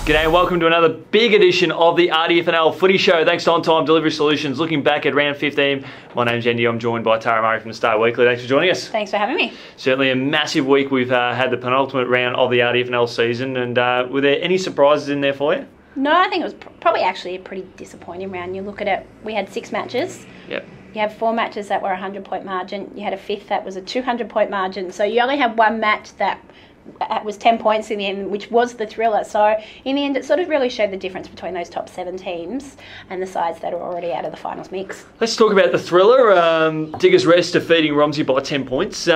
G'day and welcome to another big edition of the RDFNL Footy Show. Thanks to On Time Delivery Solutions. Looking back at round 15, my name's Andy. I'm joined by Tara Murray from the Star Weekly. Thanks for joining us. Thanks for having me. Certainly a massive week. We've had the penultimate round of the RDFNL season, and were there any surprises in there for you? No, I think it was probably actually a pretty disappointing round. You look at it, we had 6 matches. Yep. You have 4 matches that were a 100-point margin. You had a 5th that was a 200-point margin. So you only had one match that was 10 points in the end, which was the thriller. So in the end, it sort of really showed the difference between those top 7 teams and the sides that are already out of the finals mix. Let's talk about the thriller. Diggers Rest defeating Romsey by 10 points.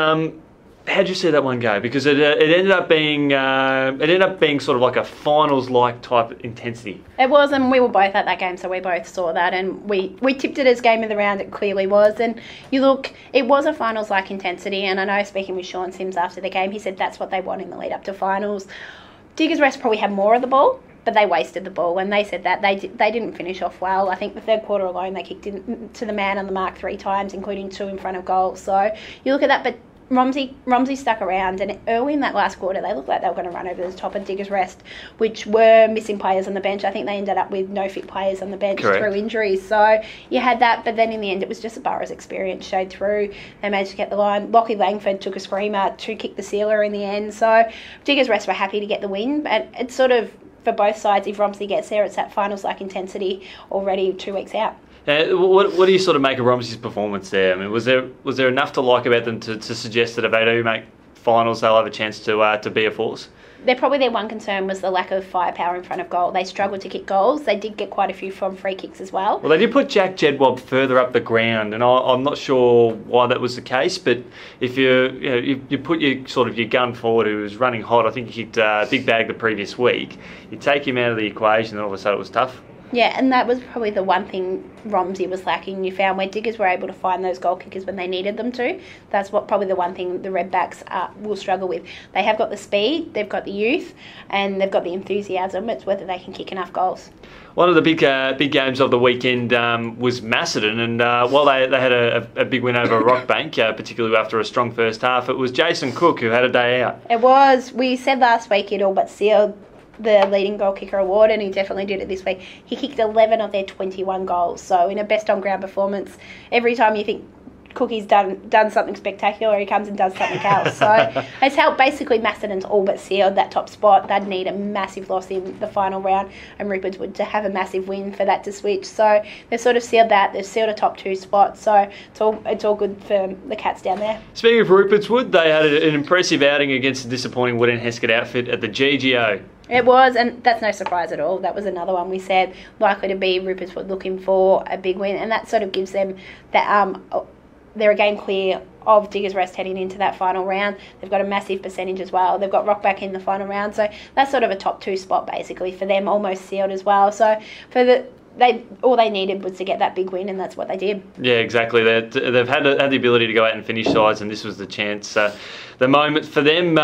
How'd you see that one go? Because it ended up being sort of like a finals-like type intensity. It was, and we were both at that game, so we both saw that, and we tipped it as game of the round. It clearly was, and you look, it was a finals-like intensity. And I know, speaking with Sean Sims after the game, he said that's what they want in the lead up to finals. Diggers Rest probably had more of the ball, but they wasted the ball, and they said that they didn't finish off well. I think the third quarter alone, they kicked into the man on the mark 3 times, including 2 in front of goal. So you look at that, but Romsey stuck around, and early in that last quarter they looked like they were going to run over the top of Diggers Rest, which were missing players on the bench. I think they ended up with no fit players on the bench. Correct. Through injuries. So you had that, but then in the end it was just a Borough's experience showed through. They managed to get the line. Lockie Langford took a screamer to kick the sealer in the end. So Diggers Rest were happy to get the win, but it's sort of, for both sides, if Romsey gets there, it's that finals-like intensity already 2 weeks out. What do you sort of make of Romsey's performance there? I mean, was there enough to like about them to suggest that if they do make finals, they'll have a chance to be a force? Their one concern was the lack of firepower in front of goal. They struggled to kick goals. They did get quite a few from free kicks as well. Well, they did put Jack Jedwab further up the ground, and I'm not sure why that was the case. But if you put your gun forward, who was running hot, I think he kicked Big Bag the previous week. You take him out of the equation, and all of a sudden it was tough. Yeah, and that was probably the one thing Romsey was lacking. You found where Diggers were able to find those goal kickers when they needed them to. That's probably the one thing the Redbacks will struggle with. They have got the speed, they've got the youth, and they've got the enthusiasm. It's whether they can kick enough goals. One of the big games of the weekend was Macedon, and while they had a big win over Rockbank, particularly after a strong first half, it was Jason Cook who had a day out. It was. We said last week it all but sealed the leading goal kicker award, and he definitely did it this week. He kicked 11 of their 21 goals. So in a best on ground performance, every time you think Cookie's done something spectacular, he comes and does something else. So it's helped basically Macedon's all but sealed that top spot. They'd need a massive loss in the final round, and Rupertswood to have a massive win for that to switch. So they've sort of sealed that. They've sealed a top 2 spot. So it's all good for the Cats down there. Speaking of Rupertswood, they had an impressive outing against the disappointing Wallan Hesket outfit at the GGO. It was, and that's no surprise at all. That was another one we said likely to be Rupertswood looking for a big win, and that sort of gives them that they're a game clear of Diggers Rest heading into that final round. They've got a massive percentage as well. They've got Rockbank in the final round, so that's sort of a top 2 spot basically for them, almost sealed as well. So for all they needed was to get that big win, and that's what they did. Yeah, exactly. They've had the ability to go out and finish sides, and this was the chance, the moment for them.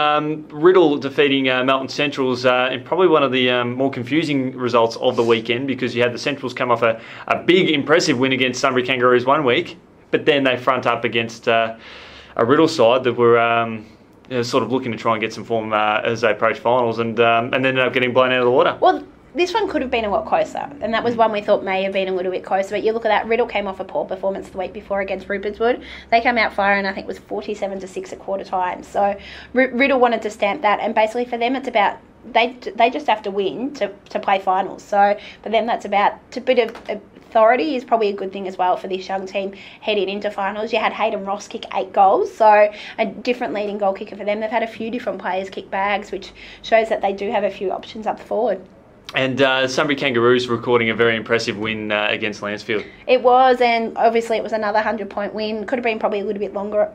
Riddell defeating Melton Centrals in probably one of the more confusing results of the weekend, because you had the Centrals come off a big, impressive win against Sunbury Kangaroos one week, but then they front up against a Riddell side that were sort of looking to try and get some form as they approach finals, and ended up getting blown out of the water. Well, this one could have been a lot closer, and that was one we thought may have been a little bit closer. But you look at that, Riddell came off a poor performance the week before against Rupertswood. They came out firing, I think it was 47-6 at quarter time. So Riddell wanted to stamp that, and basically for them it's about they just have to win to play finals. So for them that's about a bit of authority is probably a good thing as well for this young team heading into finals. You had Hayden Ross kick 8 goals, so a different leading goal kicker for them. They've had a few different players kick bags, which shows that they do have a few options up forward. And Sunbury Kangaroos recording a very impressive win against Lancefield. It was, and obviously it was another 100-point win. Could have been probably a little bit longer,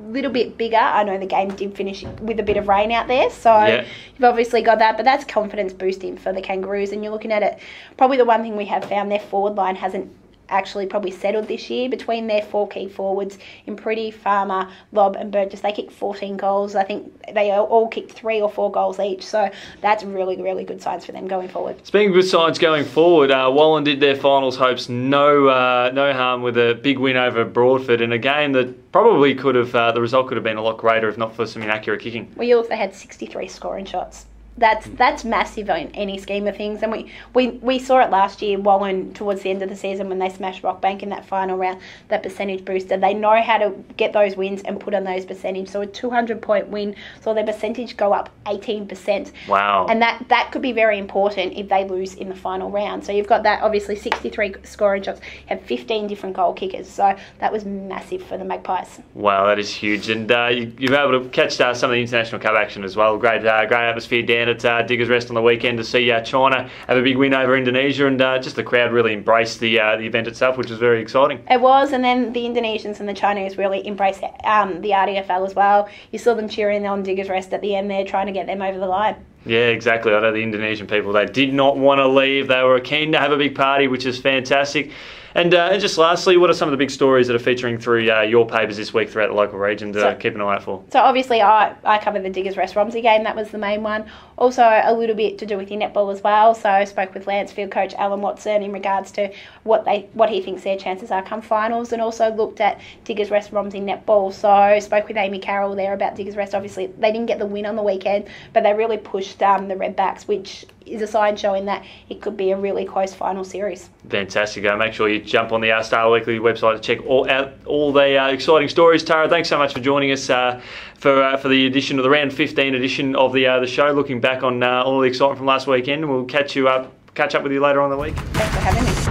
little bit bigger. I know the game did finish with a bit of rain out there, so yeah. You've obviously got that, but that's confidence boosting for the Kangaroos. And you're looking at it, probably the one thing we have found, their forward line hasn't actually probably settled this year between their 4 key forwards in Pretty, Farmer, Lobb and Burgess. They kicked 14 goals. I think they all kicked 3 or 4 goals each. So that's really, really good signs for them going forward. Speaking of good signs going forward, Wallan did their finals hopes no harm with a big win over Broadford in a game that probably could have, the result could have been a lot greater if not for some inaccurate kicking. Well, you look, they had 63 scoring shots. That's massive in any scheme of things. And we saw it last year, Wallan, towards the end of the season when they smashed Rockbank in that final round, that percentage booster. They know how to get those wins and put on those percentage. So a 200-point win saw their percentage go up 18%. Wow. And that could be very important if they lose in the final round. So you've got that, obviously 63 scoring shots, you have 15 different goal kickers. So that was massive for the Magpies. Wow, that is huge. And you've been able to catch some of the International Cup action as well. Great atmosphere down at Diggers Rest on the weekend to see China have a big win over Indonesia, and just the crowd really embraced the event itself, which was very exciting. It was, and then the Indonesians and the Chinese really embraced the RDFL as well. You saw them cheering on Diggers Rest at the end there, trying to get them over the line. Yeah, exactly. I know the Indonesian people, they did not want to leave. They were keen to have a big party, which is fantastic. And just lastly, what are some of the big stories that are featuring through your papers this week throughout the local region to keep an eye out for? So obviously I covered the Diggers Rest Romsey game. That was the main one. Also a little bit to do with your netball as well. So I spoke with Lancefield coach Alan Watson in regards to what he thinks their chances are come finals, and also looked at Diggers Rest Romsey netball. So I spoke with Amy Carroll there about Diggers Rest. Obviously they didn't get the win on the weekend, but they really pushed the Redbacks, which is a sign showing that it could be a really close final series. Fantastic. Make sure you jump on the Star Weekly website to check all the exciting stories. Tara, thanks so much for joining us for the edition of the round 15 edition of the show. Looking back on all the excitement from last weekend, we'll catch up with you later on in the week. Thanks for having me.